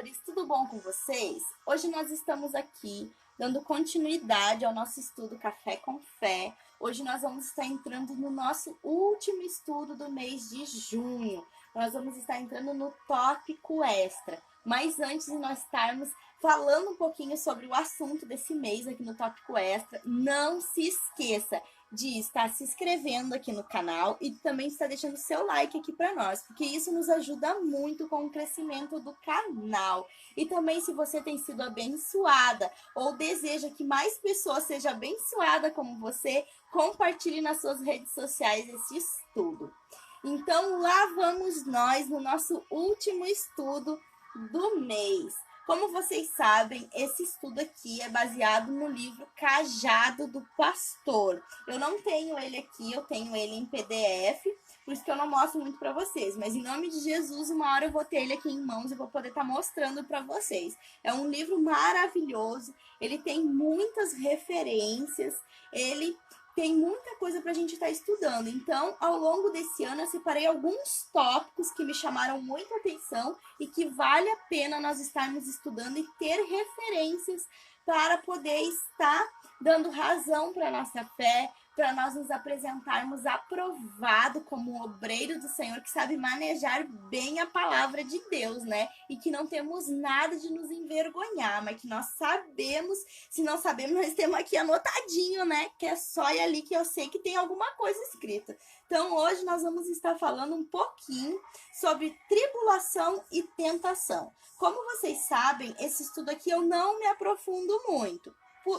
amores, tudo bom com vocês? Hoje nós estamos aqui dando continuidade ao nosso estudo Café com Fé. Hoje nós vamos estar entrando no nosso último estudo do mês de junho. Nós vamos estar entrando no tópico extra. Mas antes de nós estarmos falando um pouquinho sobre o assunto desse mês aqui no tópico extra, não se esqueça de estar se inscrevendo aqui no canal e também estar deixando seu like aqui para nós, porque isso nos ajuda muito com o crescimento do canal. E também, se você tem sido abençoada ou deseja que mais pessoas sejam abençoadas como você, compartilhe nas suas redes sociais esse estudo. Então, lá vamos nós no nosso último estudo do mês. Como vocês sabem, esse estudo aqui é baseado no livro Cajado do Pastor. Eu não tenho ele aqui, eu tenho ele em PDF, por isso que eu não mostro muito para vocês. Mas em nome de Jesus, uma hora eu vou ter ele aqui em mãos e vou poder estar mostrando para vocês. É um livro maravilhoso, ele tem muitas referências, ele tem muita coisa para a gente estar estudando. Então, ao longo desse ano, eu separei alguns tópicos que me chamaram muita atenção e que vale a pena nós estarmos estudando e ter referências para poder estar dando razão para a nossa fé, para nós nos apresentarmos aprovado como um obreiro do Senhor que sabe manejar bem a palavra de Deus, né? E que não temos nada de nos envergonhar, mas que nós sabemos, se não sabemos, nós temos aqui anotadinho, né? Que é só ir ali que eu sei que tem alguma coisa escrita. Então, hoje nós vamos estar falando um pouquinho sobre tribulação e tentação. Como vocês sabem, esse estudo aqui eu não me aprofundo muito,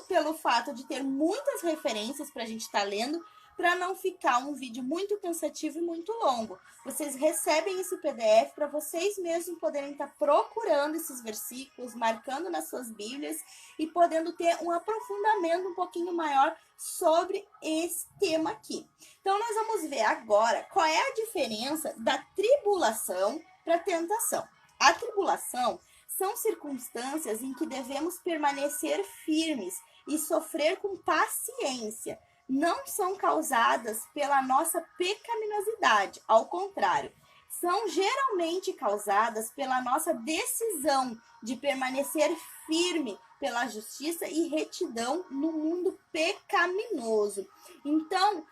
pelo fato de ter muitas referências para a gente estar lendo, para não ficar um vídeo muito cansativo e muito longo. Vocês recebem esse PDF para vocês mesmos poderem estar procurando esses versículos, marcando nas suas Bíblias e podendo ter um aprofundamento um pouquinho maior sobre esse tema aqui. Então, nós vamos ver agora qual é a diferença da tribulação para a tentação. A tribulação são circunstâncias em que devemos permanecer firmes e sofrer com paciência. Não são causadas pela nossa pecaminosidade, ao contrário, são geralmente causadas pela nossa decisão de permanecer firme pela justiça e retidão no mundo pecaminoso. Então,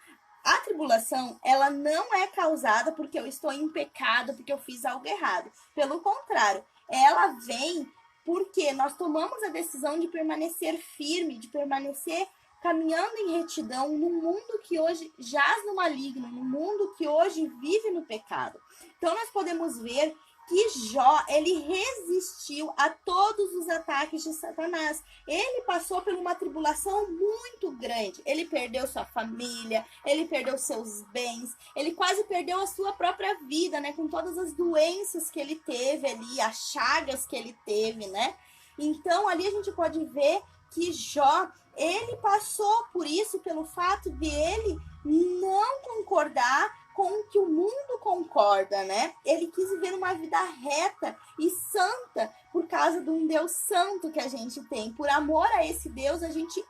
a tribulação, ela não é causada porque eu estou em pecado, porque eu fiz algo errado. Pelo contrário, ela vem porque nós tomamos a decisão de permanecer firme, de permanecer caminhando em retidão no mundo que hoje jaz no maligno, no mundo que hoje vive no pecado. Então, nós podemos ver que Jó, ele resistiu a todos os ataques de Satanás. Ele passou por uma tribulação muito grande. Ele perdeu sua família, ele perdeu seus bens, ele quase perdeu a sua própria vida, né? Com todas as doenças que ele teve ali, as chagas que ele teve, né? Então, ali a gente pode ver que Jó, ele passou por isso pelo fato de ele não concordar com o que o mundo concorda, né? Ele quis viver uma vida reta e santa por causa de um Deus santo que a gente tem. Por amor a esse Deus, a gente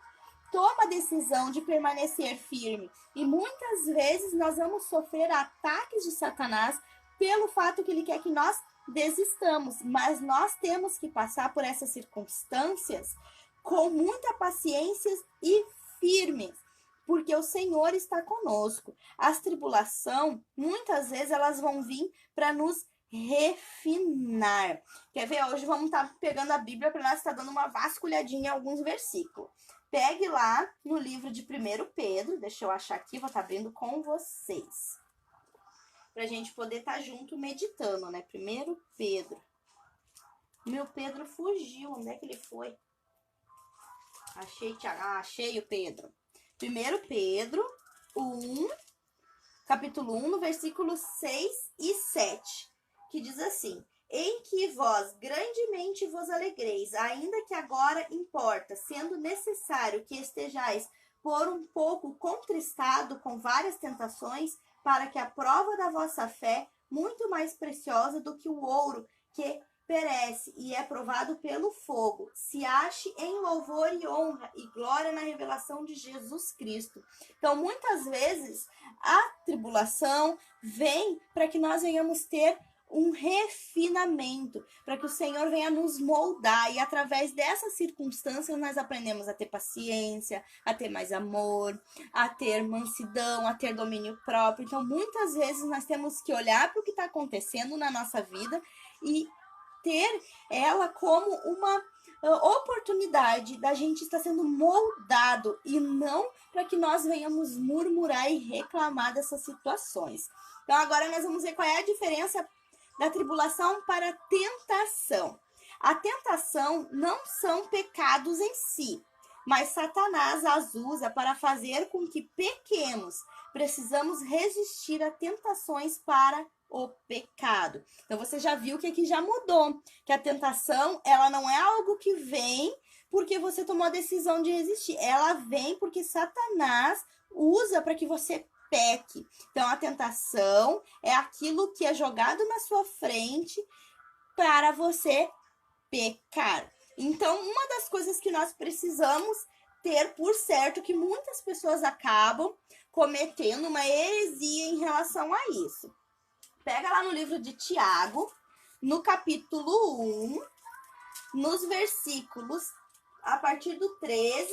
toma a decisão de permanecer firme. E muitas vezes nós vamos sofrer ataques de Satanás pelo fato que ele quer que nós desistamos. Mas nós temos que passar por essas circunstâncias com muita paciência e firmes, porque o Senhor está conosco. As tribulações, muitas vezes, elas vão vir para nos refinar. Quer ver? Hoje vamos estar pegando a Bíblia para nós estar dando uma vasculhadinha em alguns versículos. Pegue lá no livro de 1 Pedro, deixa eu achar aqui, vou estar abrindo com vocês, para a gente poder estar junto meditando, né? 1 Pedro. Meu Pedro fugiu, onde é que ele foi? Achei o Pedro. 1 Pedro 1, capítulo 1, no versículo 6 e 7, que diz assim: em que vós grandemente vos alegreis, ainda que agora importa, sendo necessário que estejais por um pouco contristado com várias tentações, para que a prova da vossa fé, muito mais preciosa do que o ouro, que perece e é provado pelo fogo, se ache em louvor e honra e glória na revelação de Jesus Cristo. Então, muitas vezes, a tribulação vem para que nós venhamos ter um refinamento, para que o Senhor venha nos moldar, e através dessas circunstâncias nós aprendemos a ter paciência, a ter mais amor, a ter mansidão, a ter domínio próprio. Então, muitas vezes nós temos que olhar para o que está acontecendo na nossa vida e ter ela como uma oportunidade da gente estar sendo moldado, e não para que nós venhamos murmurar e reclamar dessas situações. Então, agora nós vamos ver qual é a diferença da tribulação para a tentação. A tentação não são pecados em si, mas Satanás as usa para fazer com que pequemos. Precisamos resistir a tentações para o pecado. Então você já viu que aqui já mudou, que a tentação, ela não é algo que vem porque você tomou a decisão de resistir. Ela vem porque Satanás usa para que você peque. Então, a tentação é aquilo que é jogado na sua frente para você pecar. Então, uma das coisas que nós precisamos ter por certo, que muitas pessoas acabam cometendo uma heresia em relação a isso. Pega lá no livro de Tiago, no capítulo 1, nos versículos a partir do 13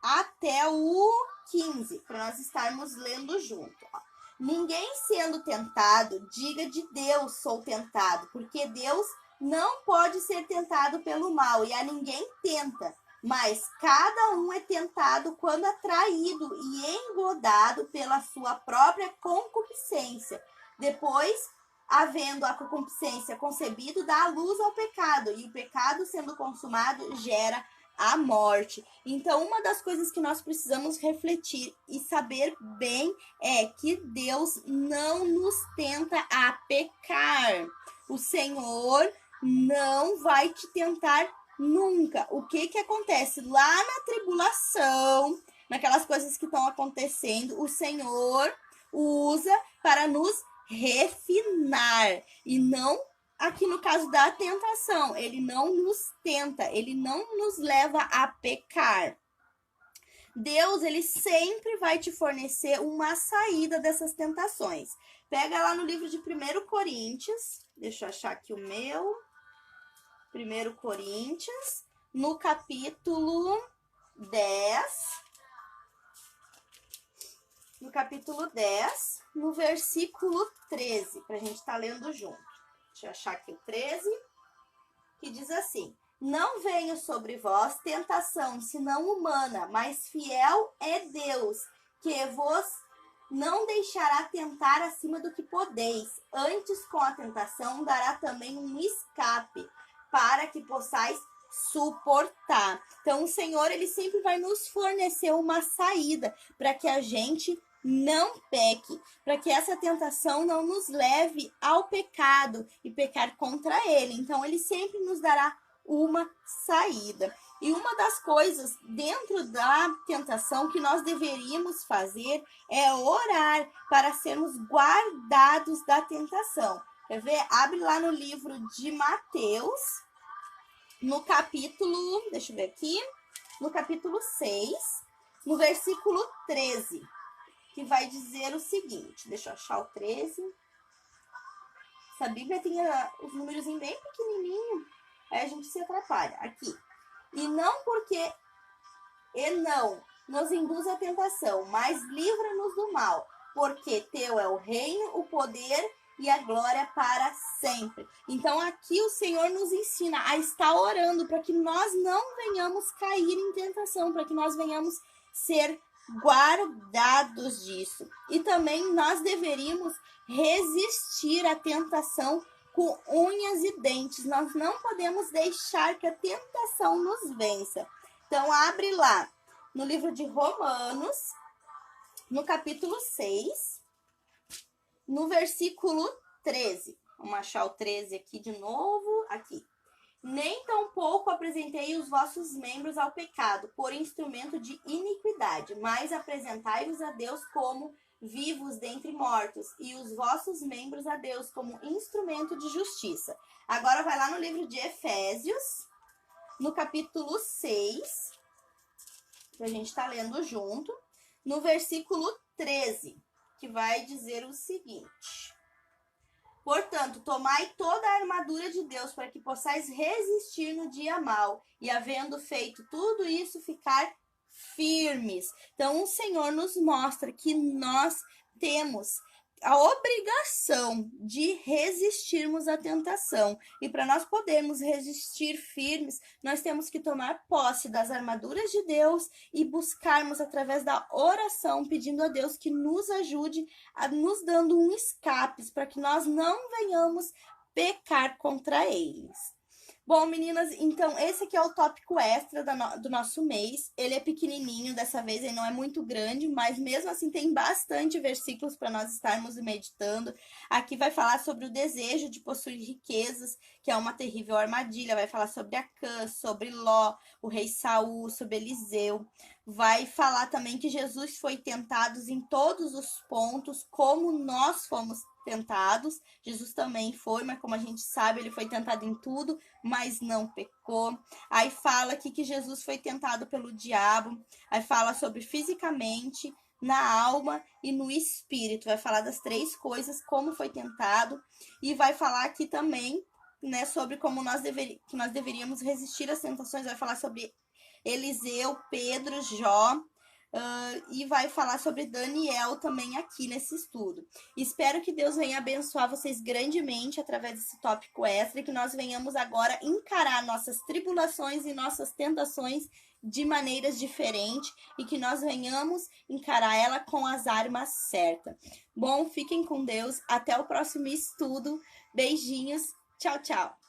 até o 15, para nós estarmos lendo junto. Ó. Ninguém sendo tentado, diga de Deus sou tentado, porque Deus não pode ser tentado pelo mal, e a ninguém tenta, mas cada um é tentado quando atraído e engodado pela sua própria concupiscência. Depois, havendo a concupiscência concebido, dá a luz ao pecado, e o pecado, sendo consumado, gera a morte. Então, uma das coisas que nós precisamos refletir e saber bem é que Deus não nos tenta a pecar. O Senhor não vai te tentar nunca. O que acontece? Lá na tribulação, naquelas coisas que estão acontecendo, o Senhor usa para nos refinar, e não aqui no caso da tentação. Ele não nos tenta, ele não nos leva a pecar. Deus, ele sempre vai te fornecer uma saída dessas tentações. Pega lá no livro de 1 Coríntios, deixa eu achar aqui o meu. 1 Coríntios, no capítulo 10. No capítulo 10, no versículo 13, para a gente estar lendo junto. Deixa eu achar aqui o 13, que diz assim: não venha sobre vós tentação, senão humana, mas fiel é Deus, que vos não deixará tentar acima do que podeis. Antes, com a tentação, dará também um escape, para que possais suportar. Então, o Senhor, ele sempre vai nos fornecer uma saída para que a gente não peque, para que essa tentação não nos leve ao pecado e pecar contra ele. Então, ele sempre nos dará uma saída. E uma das coisas dentro da tentação que nós deveríamos fazer é orar para sermos guardados da tentação. Quer ver? Abre lá no livro de Mateus, no capítulo, deixa eu ver aqui, no capítulo 6, no versículo 13. Que vai dizer o seguinte, deixa eu achar o 13. Essa Bíblia tem os números bem pequenininho, aí a gente se atrapalha. Aqui. E não porque não nos induz à tentação, mas livra-nos do mal, porque teu é o reino, o poder e a glória para sempre. Então aqui o Senhor nos ensina a estar orando para que nós não venhamos cair em tentação, para que nós venhamos ser guardados disso. E também nós deveríamos resistir à tentação com unhas e dentes. Nós não podemos deixar que a tentação nos vença. Então abre lá no livro de Romanos, no capítulo 6, no versículo 13. Vamos achar o 13 aqui de novo, aqui. Nem tampouco apresentei os vossos membros ao pecado, por instrumento de iniquidade, mas apresentai-vos a Deus como vivos dentre mortos, e os vossos membros a Deus como instrumento de justiça. Agora vai lá no livro de Efésios, no capítulo 6, que a gente está lendo junto, no versículo 13, que vai dizer o seguinte: Portanto, tomai toda a armadura de Deus para que possais resistir no dia mau e, havendo feito tudo isso, ficar firmes. Então, o Senhor nos mostra que nós temos a obrigação de resistirmos à tentação. E para nós podermos resistir firmes, nós temos que tomar posse das armaduras de Deus e buscarmos através da oração, pedindo a Deus que nos ajude, nos dando um escape para que nós não venhamos pecar contra eles. Bom, meninas, então esse aqui é o tópico extra do nosso mês. Ele é pequenininho, dessa vez ele não é muito grande, mas mesmo assim tem bastante versículos para nós estarmos meditando. Aqui vai falar sobre o desejo de possuir riquezas, que é uma terrível armadilha. Vai falar sobre Acã, sobre Ló, o rei Saul, sobre Eliseu. Vai falar também que Jesus foi tentado em todos os pontos, como nós fomos tentados. Jesus também foi, mas como a gente sabe, ele foi tentado em tudo, mas não pecou. Aí fala aqui que Jesus foi tentado pelo diabo. Aí fala sobre fisicamente, na alma e no espírito. Vai falar das três coisas, como foi tentado. E vai falar aqui também, né, sobre como nós deveríamos resistir às tentações. Vai falar sobre Eliseu, Pedro, Jó. E vai falar sobre Daniel também aqui nesse estudo. Espero que Deus venha abençoar vocês grandemente através desse tópico extra e que nós venhamos agora encarar nossas tribulações e nossas tentações de maneiras diferentes e que nós venhamos encarar ela com as armas certas. Bom, fiquem com Deus. Até o próximo estudo. Beijinhos. Tchau, tchau.